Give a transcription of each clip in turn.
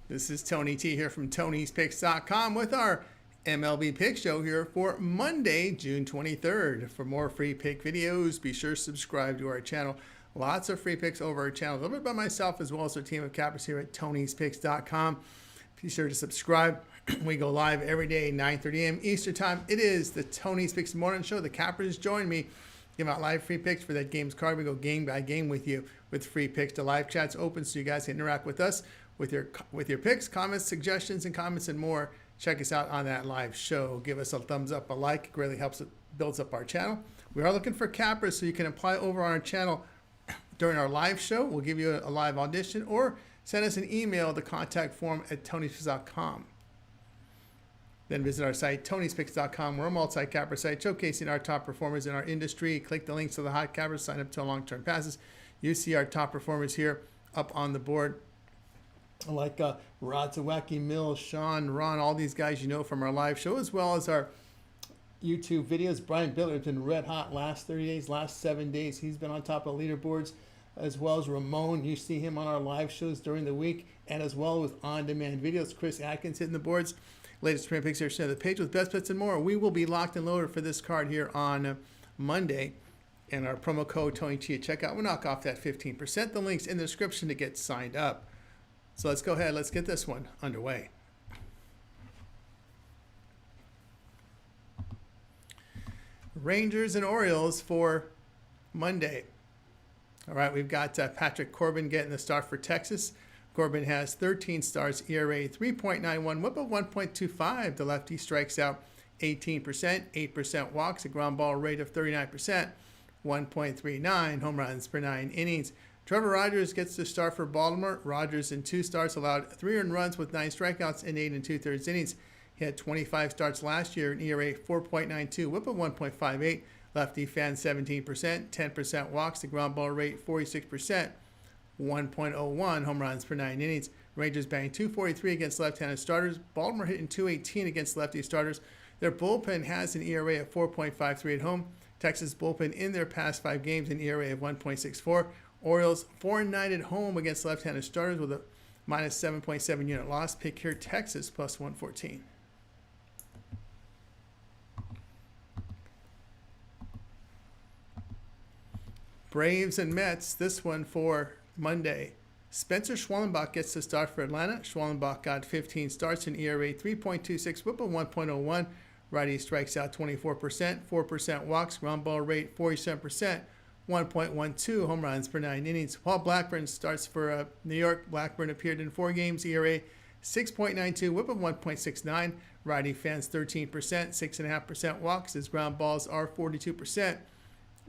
This is Tony T here from Tony'sPicks.com with our MLB Pick Show here for Monday, June 23rd. For more free pick videos, be sure to subscribe to our channel. Lots of free picks over our channel, a little bit by myself as well as our team of cappers here at Tony'sPicks.com. Be sure to subscribe. We go live every day, 9:30 a.m. Eastern Time. It is the Tony's Picks Morning Show. The cappers join me. Give out live free picks for that game's card. We go game by game with you with free picks. The live chat's open so you guys can interact with us with your picks, comments, suggestions, and comments and more. Check us out on that live show. Give us a thumbs up, a like. It really helps. It builds up our channel. We are looking for cappers so you can apply over on our channel during our live show. We'll give you a live audition or send us an email, the contact form at Tony'sPicks.com. Then visit our site, Tony'sPicks.com. We're a multi-capper site showcasing our top performers in our industry. Click the links to the hot cappers, sign up to long-term passes. You see our top performers here up on the board. Like Rod Zawacki, Mills, Sean, Ron, all these guys you know from our live show, as well as our YouTube videos. Brian Biller's been red hot last 30 days, last 7 days. He's been on top of leaderboards, as well as Ramon. You see him on our live shows during the week, and as well with on-demand videos. Chris Atkins hitting the boards. Latest print picks here, share the page with best bets and more. We will be locked and loaded for this card here on Monday. And our promo code TonyT at checkout will knock off that 15%. The link's in the description to get signed up. So let's go ahead. Let's get this one underway. Rangers and Orioles for Monday. All right, we've got Patrick Corbin getting the start for Texas. Corbin has 13 starts, ERA 3.91, whip of 1.25. The lefty strikes out 18%, 8% walks, a ground ball rate of 39%, 1.39 home runs per 9 innings. Trevor Rogers gets the start for Baltimore. Rogers in 2 starts allowed 3 earned runs with 9 strikeouts in 8 2/3 innings. He had 25 starts last year, an ERA 4.92, whip of 1.58. Lefty fan 17%, 10% walks, the ground ball rate 46%, 1.01 home runs per 9 innings. Rangers banged 243 against left-handed starters. Baltimore hitting 218 against lefty starters. Their bullpen has an ERA of 4.53 at home. Texas bullpen in their past 5 games an ERA of 1.64. Orioles 4-9 at home against left-handed starters with a minus 7.7 unit loss. Pick here Texas plus 114. Braves and Mets, this one for Monday. Spencer Schwallenbach gets the start for Atlanta. Schwallenbach got 15 starts, an ERA 3.26, whip of 1.01. Righty strikes out 24%, 4% walks, ground ball rate 47%, 1.12 home runs per 9 innings. Paul Blackburn starts for New York. Blackburn appeared in 4 games, ERA 6.92, whip of 1.69. Righty fans 13%, 6.5% walks. His ground balls are 42%,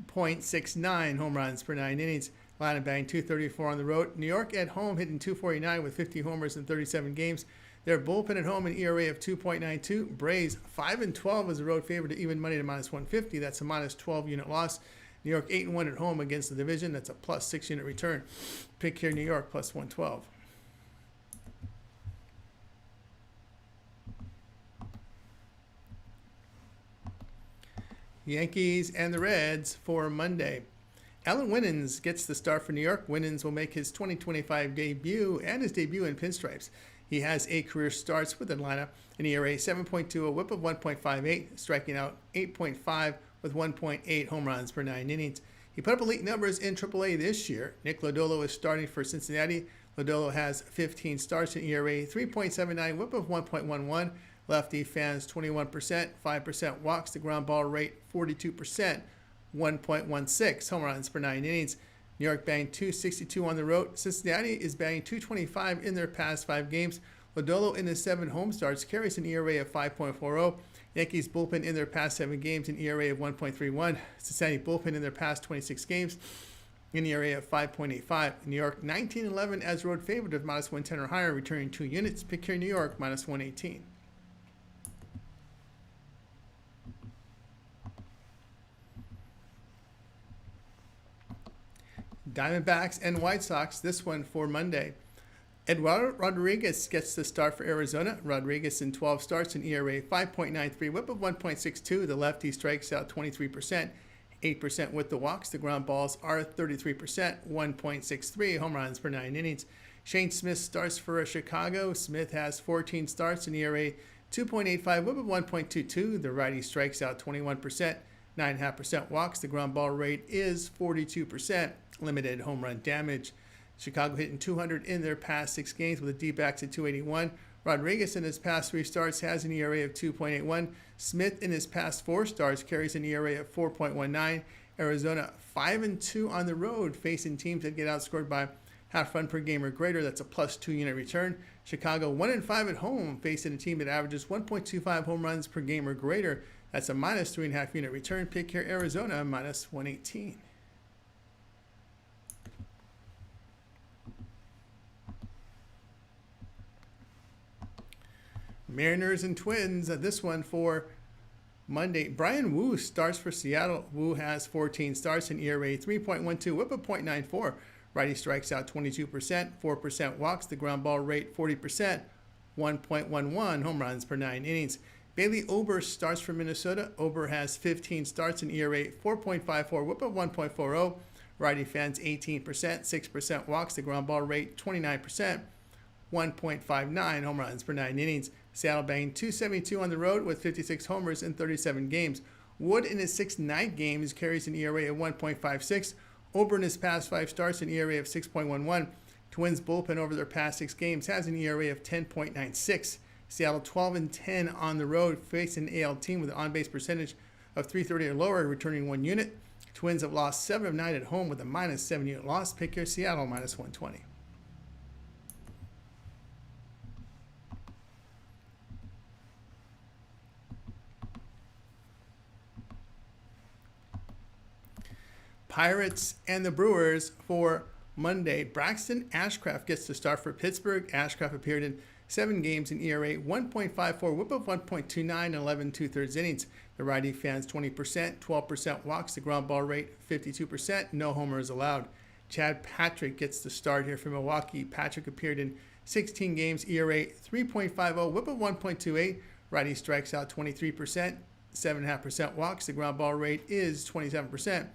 0.69 home runs per 9 innings. Atlanta banged 234 on the road. New York at home hitting 249 with 50 homers in 37 games. Their bullpen at home an ERA of 2.92. Braves 5-12 as a road favorite to even money to minus 150. That's a minus 12 unit loss. New York 8-1 at home against the division. That's a plus 6 unit return. Pick here New York plus 112. Yankees and the Reds for Monday. Alan Winans gets the start for New York. Winans will make his 2025 debut and his debut in pinstripes. He has 8 career starts with Atlanta, an ERA 7.2, a whip of 1.58, striking out 8.5 with 1.8 home runs per 9 innings. He put up elite numbers in AAA this year. Nick Lodolo is starting for Cincinnati. Lodolo has 15 starts, an ERA 3.79, whip of 1.11. Lefty fans 21%, 5% walks, the ground ball rate 42%, 1.16 home runs per 9 innings. New York banged 262 on the road. Cincinnati is banging 225 in their past 5 games. Lodolo in his 7 home starts carries an ERA of 5.40. Yankees bullpen in their past 7 games an ERA of 1.31. Cincinnati bullpen in their past 26 games an ERA of 5.85. New York 19-11 as road favorite of minus 110 or higher, returning 2 units. Pick here New York minus 118. Diamondbacks and White Sox, this one for Monday. Eduardo Rodriguez gets the start for Arizona. Rodriguez in 12 starts, an ERA 5.93, whip of 1.62. The lefty strikes out 23%, 8% with the walks. The ground balls are 33%, 1.63 home runs per 9 innings. Shane Smith starts for Chicago. Smith has 14 starts, an ERA 2.85, whip of 1.22. The righty strikes out 21%, 9.5% walks. The ground ball rate is 42%. Limited home run damage. Chicago hitting 200 in their past 6 games with the D-backs at 281. Rodriguez in his past 3 starts has an ERA of 2.81. Smith in his past 4 starts carries an ERA of 4.19. Arizona 5-2 on the road, facing teams that get outscored by half run per game or greater. That's a plus 2 unit return. Chicago 1-5 at home, facing a team that averages 1.25 home runs per game or greater. That's a minus 3.5 unit return. Pick here Arizona minus 118. Mariners and Twins. This one for Monday. Brian Wu starts for Seattle. Wu has 14 starts, an ERA 3.12, whip of 0.94. Righty strikes out 22%, 4% walks. The ground ball rate 40%, 1.11 home runs per 9 innings. Bailey Ober starts for Minnesota. Ober has 15 starts, an ERA 4.54, whip of 1.40. Righty fans 18%, 6% walks. The ground ball rate 29%, 1.59 home runs per 9 innings. Seattle banged 272 on the road with 56 homers in 37 games. Wood in his 6 night games carries an ERA of 1.56. Ober in his past 5 starts an ERA of 6.11. Twins bullpen over their past 6 games has an ERA of 10.96. Seattle 12-10 on the road, facing an AL team with an on-base percentage of .330 or lower, returning 1 unit. Twins have lost 7 of 9 at home with a minus 7 unit loss. Pick here Seattle minus 120. Pirates and the Brewers for Monday. Braxton Ashcraft gets to start for Pittsburgh. Ashcraft appeared in 7 games in ERA 1.54, whip of 1.29, 11 2/3 innings. The righty fans 20%, 12% walks. The ground ball rate 52%, no homers allowed. Chad Patrick gets the start here for Milwaukee. Patrick appeared in 16 games, ERA 3.50, whip of 1.28. Righty strikes out 23%, 7.5% walks. The ground ball rate is 27%.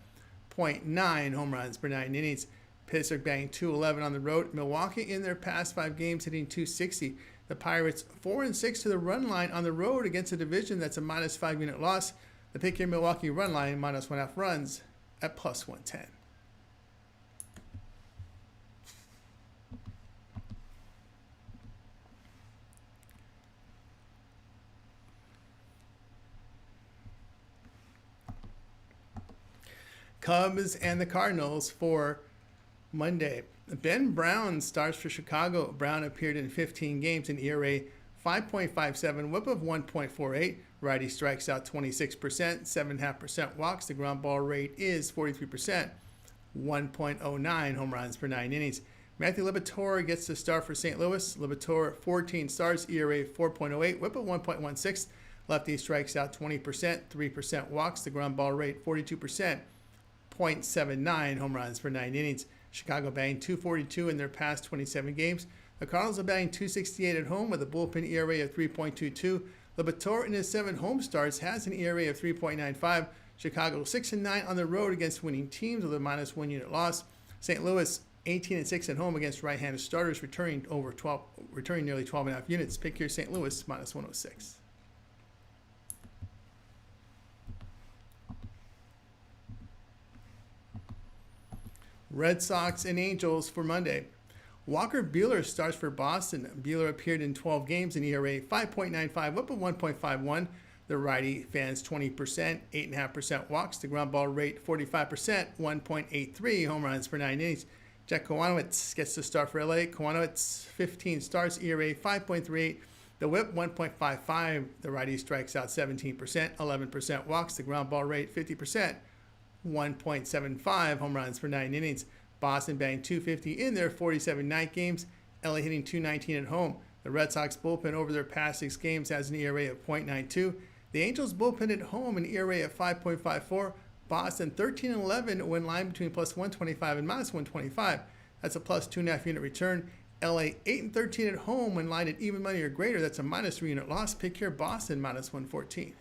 0.9 home runs per 9 innings. Pittsburgh banged 211 on the road. Milwaukee in their past 5 games hitting 260. The Pirates 4-6 to the run line on the road against a division that's a minus 5 unit loss. The pick here Milwaukee run line minus 1.5 runs at plus 110. Cubs and the Cardinals for Monday. Ben Brown starts for Chicago. Brown appeared in 15 games in ERA 5.57, whip of 1.48. Righty strikes out 26%, 7.5% walks. The ground ball rate is 43%, 1.09 home runs per 9 innings. Matthew Liberatore gets the start for St. Louis. Liberatore 14 starts, ERA 4.08, whip of 1.16. Lefty strikes out 20%, 3% walks. The ground ball rate 42%. 0.79 home runs per 9 innings. Chicago banged 242 in their past 27 games. The Cardinals are batting 268 at home with a bullpen ERA of 3.22. Liberatore in his 7 home starts has an ERA of 3.95. Chicago 6-9 on the road against winning teams with a minus 1 unit loss. St. Louis 18-6 at home against right-handed starters, returning nearly 12.5 units. Pick here St. Louis minus 106. Red Sox and Angels for Monday. Walker Buehler starts for Boston. Buehler appeared in 12 games in ERA 5.95, whip of 1.51. The righty fans 20%, 8.5% walks. The ground ball rate 45%, 1.83 home runs per 9 innings. Jack Kowanowitz gets the start for LA. Kowanowitz 15 starts, ERA 5.38. The whip 1.55. The righty strikes out 17%, 11% walks. The ground ball rate 50%. 1.75 home runs per 9 innings. Boston banged 250 in their 47 night games. LA hitting 219 at home. The Red Sox bullpen over their past 6 games has an ERA of 0.92. The Angels bullpen at home an ERA of 5.54. Boston 13-11 when line between plus 125 and minus 125. That's a plus 2.5 unit return. LA 8-13 at home when lined at even money or greater. That's a minus 3 unit loss. Pick here Boston minus 114.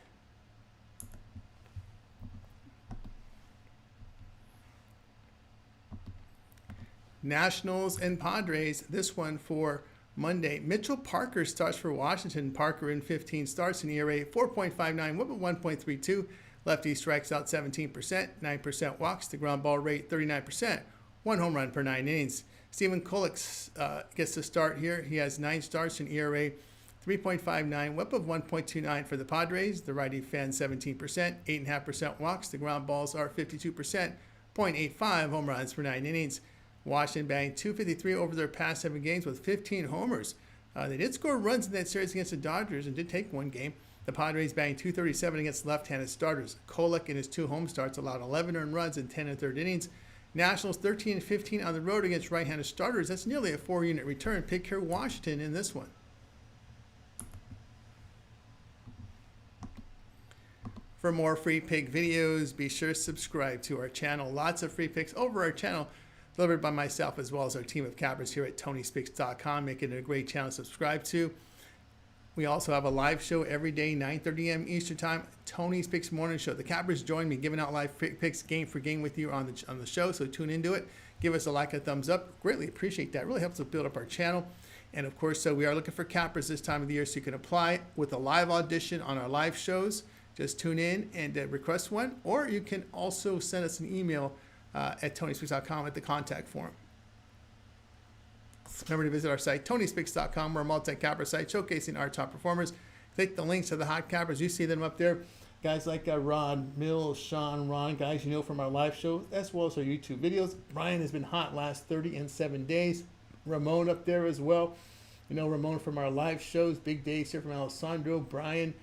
Nationals and Padres. This one for Monday. Mitchell Parker starts for Washington. Parker in 15 starts, an ERA 4.59, whip at 1.32. Lefty strikes out 17%, 9% walks. The ground ball rate 39%. 1 home run per 9 innings. Stephen Kolek gets the start here. He has 9 starts, an ERA 3.59, whip of 1.29 for the Padres. The righty fans 17%, 8.5% walks. The ground balls are 52%, 0.85 home runs per 9 innings. Washington bagged 253 over their past 7 games with 15 homers. They did score runs in that series against the Dodgers and did take 1 game. The Padres bagged 237 against left-handed starters. Kolek in his 2 home starts allowed 11 earned runs in 10 1/3 innings. Nationals 13-15 on the road against right-handed starters. That's nearly a 4-unit return. Pick here Washington in this one. For more free pick videos, be sure to subscribe to our channel. Lots of free picks over our channel, delivered by myself as well as our team of cappers here at Tony'sPicks.com, making it a great channel to subscribe to. We also have a live show every day, 9:30 a.m. Eastern Time, Tony's Picks Morning Show. The cappers join me giving out live picks game for game with you on the show, so tune into it. Give us a like, a thumbs up. Greatly appreciate that. It really helps us build up our channel. And of course, so we are looking for cappers this time of the year, so you can apply with a live audition on our live shows. Just tune in and request one, or you can also send us an email at Tony'sPicks.com at the contact form. Remember to visit our site, Tony'sPicks.com. We're a multi-capper site showcasing our top performers. Click the links to the hot cappers. You see them up there. Guys like Rod, Mills, Sean, Ron, guys you know from our live show, as well as our YouTube videos. Brian has been hot last 37 days. Ramon up there as well. You know Ramon from our live shows. Big days here from Alessandro, Brian,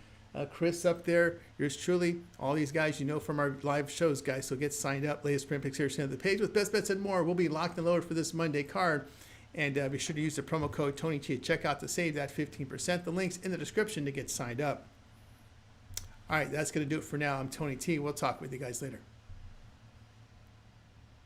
Chris up there. Yours truly. All these guys you know from our live shows, guys. So get signed up. Latest print picks here at the page with best bets and more. We'll be locked and loaded for this Monday card. And be sure to use the promo code TonyT at checkout to save that 15%. The link's in the description to get signed up. All right, that's going to do it for now. I'm Tony T. We'll talk with you guys later.